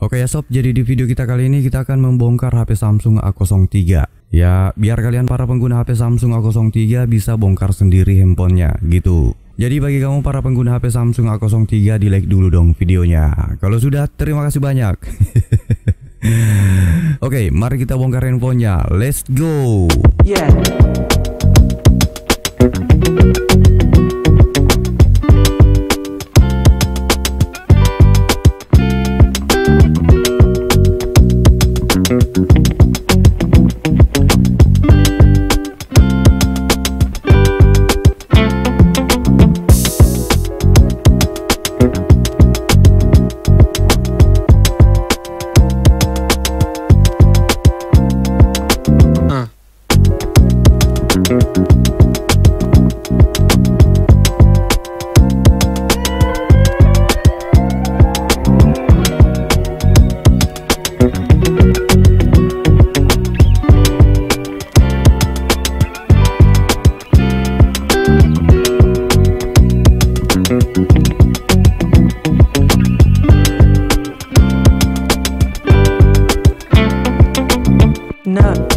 Oke ya sob, jadi di video kita kali ini kita akan membongkar HP Samsung A03. Ya, biar kalian para pengguna HP Samsung A03 bisa bongkar sendiri handphonenya gitu. Jadi bagi kamu para pengguna HP Samsung A03, di like dulu dong videonya. Kalau sudah, terima kasih banyak. Oke, mari kita bongkar handphonenya. Let's go. Yeah. No.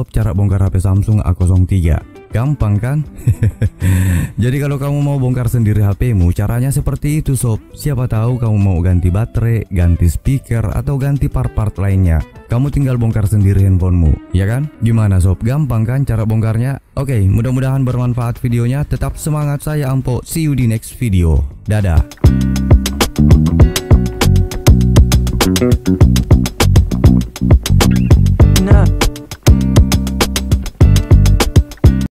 sob cara bongkar HP Samsung A03. Gampang kan? Jadi kalau kamu mau bongkar sendiri HP-mu, caranya seperti itu sob. Siapa tahu kamu mau ganti baterai, ganti speaker, atau ganti part-part lainnya. Kamu tinggal bongkar sendiri handphonemu, ya kan? Gimana sob? Gampang kan cara bongkarnya? Oke, mudah-mudahan bermanfaat videonya. Tetap semangat, saya Ampo. See you di next video. Dadah. Nah.